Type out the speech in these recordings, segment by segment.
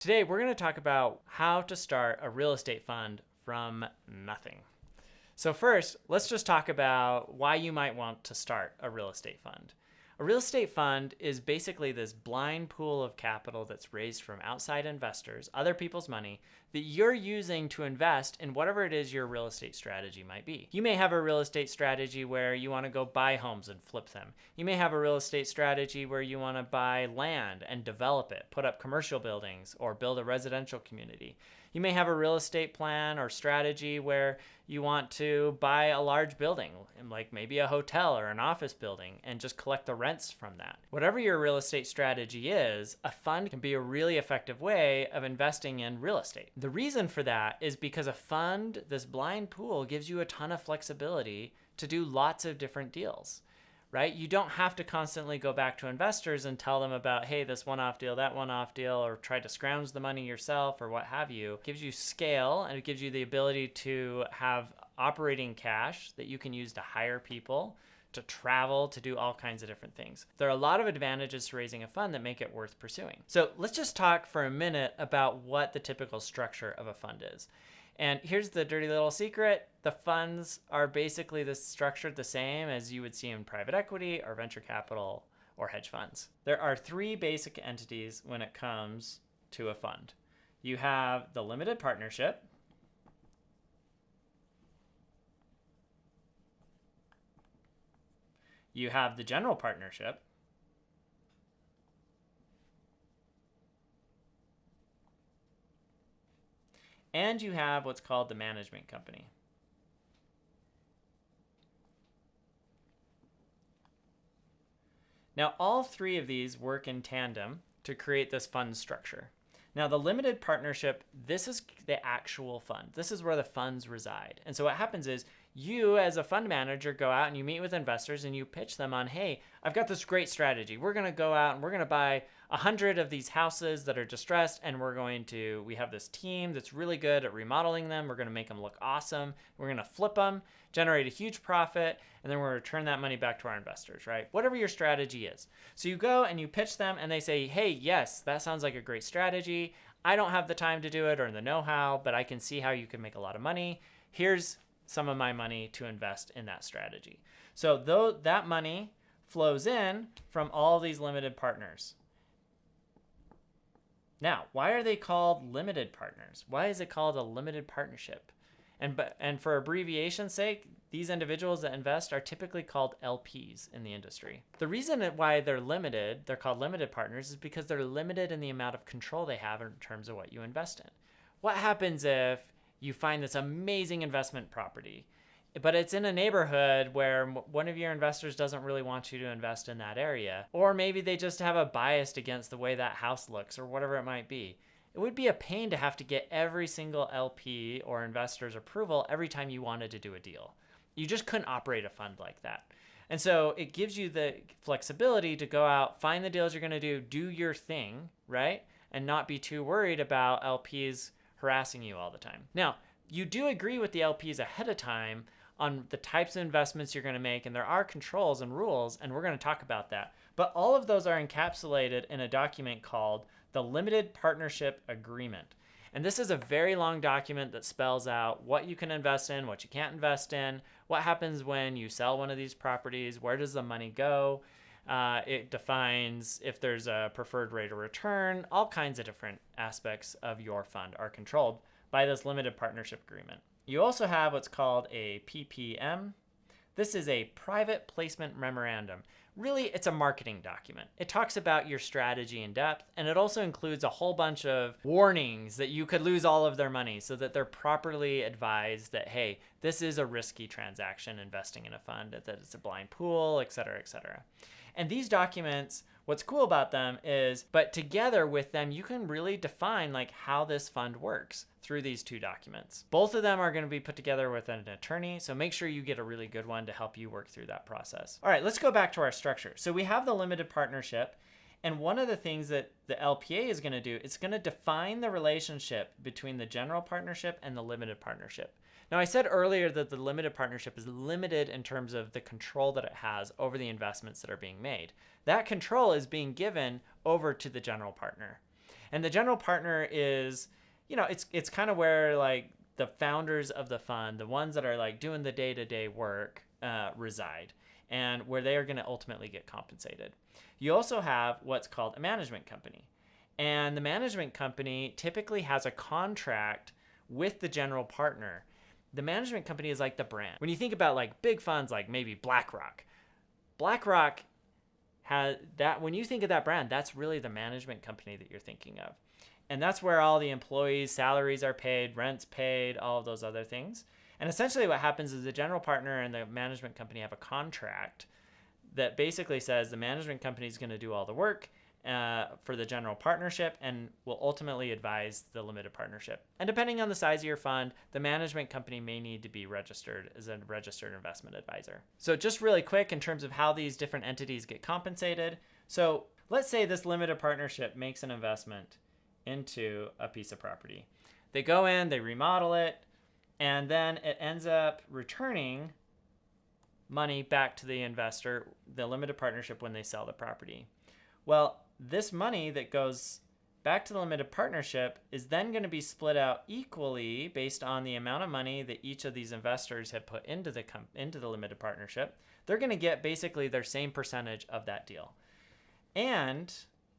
Today, we're going to talk about how to start a real estate fund from nothing. So, first, let's just talk about why you might want to start a real estate fund. A real estate fund is basically this blind pool of capital that's raised from outside investors, other people's money, that you're using to invest in whatever it is your real estate strategy might be. You may have a real estate strategy where you want to go buy homes and flip them. You may have a real estate strategy where you want to buy land and develop it, put up commercial buildings, or build a residential community. You may have a real estate plan or strategy where you want to buy a large building, like maybe a hotel or an office building, and just collect the rents from that. Whatever your real estate strategy is, a fund can be a really effective way of investing in real estate. The reason for that is because a fund, this blind pool, gives you a ton of flexibility to do lots of different deals. Right? You don't have to constantly go back to investors and tell them about, hey, this one-off deal, that one-off deal, or try to scrounge the money yourself or what have you. It gives you scale, and it gives you the ability to have operating cash that you can use to hire people, to travel, to do all kinds of different things. There are a lot of advantages to raising a fund that make it worth pursuing. So let's just talk for a minute about what the typical structure of a fund is. And here's the dirty little secret. The funds are basically structured the same as you would see in private equity or venture capital or hedge funds. There are three basic entities when it comes to a fund. You have the limited partnership, you have the general partnership, and you have what's called the management company. Now, all three of these work in tandem to create this fund structure. Now, the limited partnership, this is the actual fund. This is where the funds reside. And so what happens is you as a fund manager go out and you meet with investors and you pitch them on, hey, I've got this great strategy. We're going to go out and we're going to buy 100 of these houses that are distressed, and we have this team that's really good at remodeling them. We're going to make them look awesome. We're going to flip them, generate a huge profit, and then we're going to return that money back to our investors, right? Whatever your strategy is. So you go and you pitch them and they say, hey, yes, that sounds like a great strategy. I don't have the time to do it or the know-how, but I can see how you can make a lot of money. Here's some of my money to invest in that strategy. So that money flows in from all these limited partners. Now, why are they called limited partners? Why is it called a limited partnership? And for abbreviation's sake, these individuals that invest are typically called LPs in the industry. The reason why they're called limited partners, is because they're limited in the amount of control they have in terms of what you invest in. What happens if you find this amazing investment property, but it's in a neighborhood where one of your investors doesn't really want you to invest in that area, or maybe they just have a bias against the way that house looks or whatever it might be? It would be a pain to have to get every single LP or investor's approval every time you wanted to do a deal. You just couldn't operate a fund like that. And so it gives you the flexibility to go out, find the deals you're going to do your thing, right? And not be too worried about LPs harassing you all the time. Now, you do agree with the LPs ahead of time on the types of investments you're going to make, and there are controls and rules, and we're going to talk about that. But all of those are encapsulated in a document called the Limited Partnership Agreement. And this is a very long document that spells out what you can invest in, what you can't invest in, what happens when you sell one of these properties, where does the money go. It defines if there's a preferred rate of return. All kinds of different aspects of your fund are controlled by this limited partnership agreement. You also have what's called a PPM. This is a private placement memorandum. Really, it's a marketing document. It talks about your strategy in depth, and it also includes a whole bunch of warnings that you could lose all of their money, so that they're properly advised that, hey, this is a risky transaction investing in a fund, that it's a blind pool, et cetera, et cetera. And these documents, what's cool about them is, but together with them, you can really define like how this fund works through these two documents. Both of them are going to be put together with an attorney, so make sure you get a really good one to help you work through that process. All right, let's go back to our structure. So we have the limited partnership, and one of the things that the LPA is going to do, it's going to define the relationship between the general partnership and the limited partnership. Now, I said earlier that the limited partnership is limited in terms of the control that it has over the investments that are being made. That control is being given over to the general partner. And the general partner is, it's kind of where like the founders of the fund, the ones that are like doing the day-to-day work, reside, and where they are going to ultimately get compensated. You also have what's called a management company. And the management company typically has a contract with the general partner. The management company is like the brand. When you think about like big funds like maybe BlackRock has that, when you think of that brand, that's really the management company that you're thinking of. And that's where all the employees' salaries are paid, rent's paid, all of those other things. And essentially what happens is the general partner and the management company have a contract that basically says the management company is going to do all the work for the general partnership and will ultimately advise the limited partnership. And depending on the size of your fund, the management company may need to be registered as a registered investment advisor. So just really quick in terms of how these different entities get compensated. So let's say this limited partnership makes an investment into a piece of property. They go in, they remodel it, and then it ends up returning money back to the investor, the limited partnership, when they sell the property. Well, this money that goes back to the limited partnership is then going to be split out equally based on the amount of money that each of these investors have put into the limited partnership. They're going to get basically their same percentage of that deal. And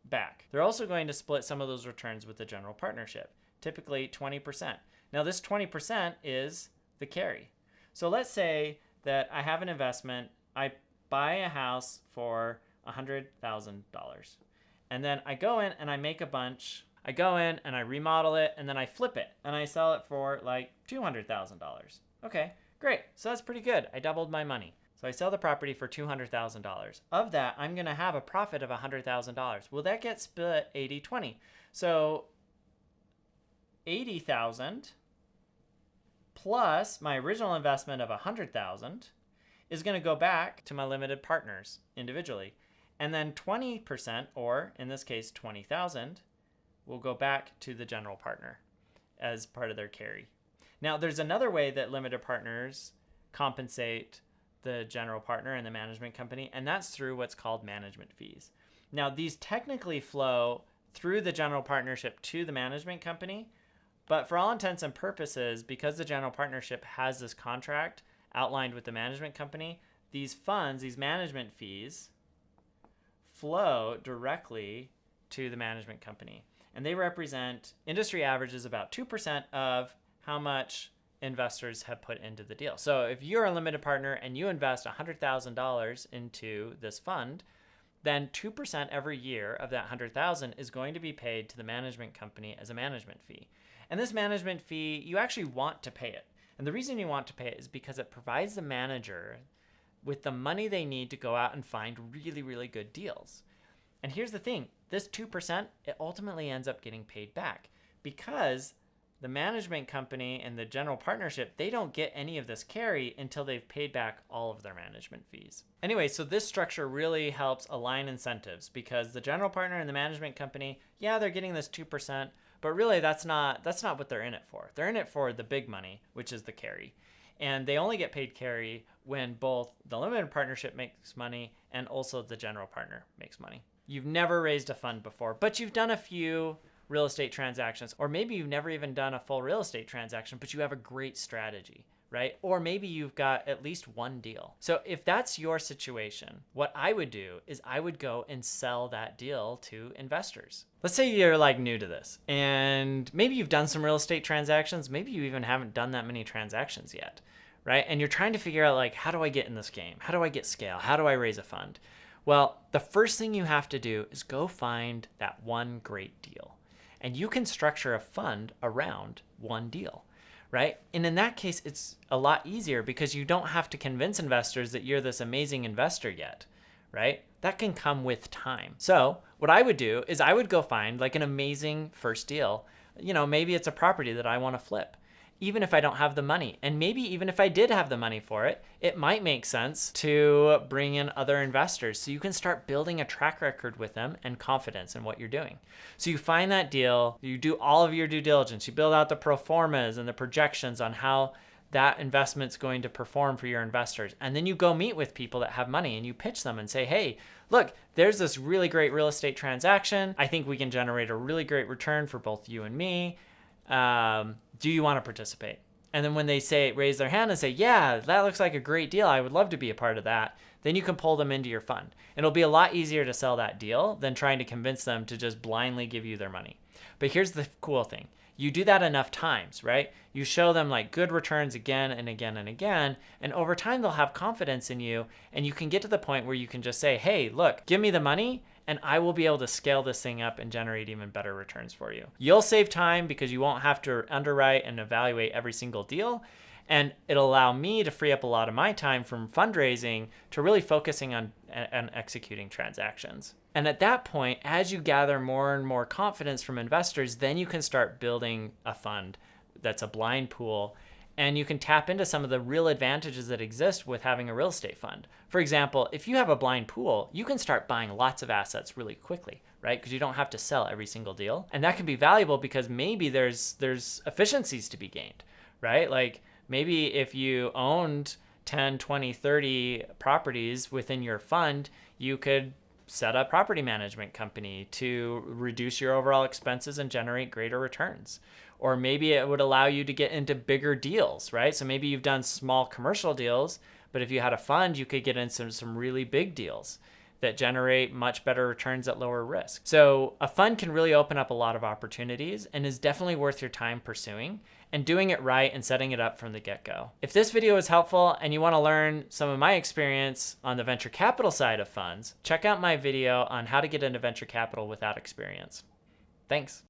back. They're also going to split some of those returns with the general partnership, typically 20%. Now this 20% is the carry. So let's say that I have an investment, I buy a house for $100,000. And then I go in and I make a bunch. I go in and I remodel it and then I flip it and I sell it for like $200,000. Okay, great. So that's pretty good. I doubled my money. So I sell the property for $200,000. Of that, I'm going to have a profit of $100,000. Well, that gets split 80-20. So $80,000 plus my original investment of $100,000 is going to go back to my limited partners individually. And then 20%, or in this case, $20,000, will go back to the general partner as part of their carry. Now, there's another way that limited partners compensate the general partner and the management company, and that's through what's called management fees. Now, these technically flow through the general partnership to the management company, but for all intents and purposes, because the general partnership has this contract outlined with the management company, these funds, these management fees, flow directly to the management company. And they represent, industry average is about 2% of how much investors have put into the deal. So if you're a limited partner and you invest $100,000 into this fund, then 2% every year of that $100,000 is going to be paid to the management company as a management fee. And this management fee, you actually want to pay it. And the reason you want to pay it is because it provides the manager with the money they need to go out and find really, really good deals. And here's the thing, this 2%, it ultimately ends up getting paid back because the management company and the general partnership, they don't get any of this carry until they've paid back all of their management fees. Anyway, so this structure really helps align incentives because the general partner and the management company, yeah, they're getting this 2%, but really that's not what they're in it for. They're in it for the big money, which is the carry. And they only get paid carry when both the limited partnership makes money and also the general partner makes money. You've never raised a fund before, but you've done a few real estate transactions, or maybe you've never even done a full real estate transaction, but you have a great strategy, right? Or maybe you've got at least one deal. So if that's your situation, what I would do is I would go and sell that deal to investors. Let's say you're like new to this and maybe you've done some real estate transactions. Maybe you even haven't done that many transactions yet, right? And you're trying to figure out like, how do I get in this game? How do I get scale? How do I raise a fund? Well, the first thing you have to do is go find that one great deal. And you can structure a fund around one deal, right? And in that case, it's a lot easier because you don't have to convince investors that you're this amazing investor yet, right? That can come with time. So what I would do is I would go find like an amazing first deal. You know, maybe it's a property that I want to flip, even if I don't have the money. And maybe even if I did have the money for it, it might make sense to bring in other investors so you can start building a track record with them and confidence in what you're doing. So you find that deal, you do all of your due diligence, you build out the pro formas and the projections on how that investment's going to perform for your investors. And then you go meet with people that have money and you pitch them and say, hey, look, there's this really great real estate transaction. I think we can generate a really great return for both you and me. Do you want to participate? And then when they raise their hand and say, yeah, that looks like a great deal, I would love to be a part of that, then you can pull them into your fund. It'll be a lot easier to sell that deal than trying to convince them to just blindly give you their money. But here's the cool thing. You do that enough times, right? You show them like good returns again and again and again, and over time they'll have confidence in you, and you can get to the point where you can just say, hey, look, give me the money and I will be able to scale this thing up and generate even better returns for you. You'll save time because you won't have to underwrite and evaluate every single deal, and it'll allow me to free up a lot of my time from fundraising to really focusing on executing transactions. And at that point, as you gather more and more confidence from investors, then you can start building a fund that's a blind pool, and you can tap into some of the real advantages that exist with having a real estate fund. For example, if you have a blind pool, you can start buying lots of assets really quickly, right? Because you don't have to sell every single deal. And that can be valuable because maybe there's efficiencies to be gained, right? Like maybe if you owned 10, 20, 30 properties within your fund, you could set a property management company to reduce your overall expenses and generate greater returns. Or maybe it would allow you to get into bigger deals, right? So maybe you've done small commercial deals, but if you had a fund, you could get into some really big deals that generate much better returns at lower risk. So a fund can really open up a lot of opportunities and is definitely worth your time pursuing and doing it right and setting it up from the get-go. If this video is helpful and you want to learn some of my experience on the venture capital side of funds, check out my video on how to get into venture capital without experience. Thanks.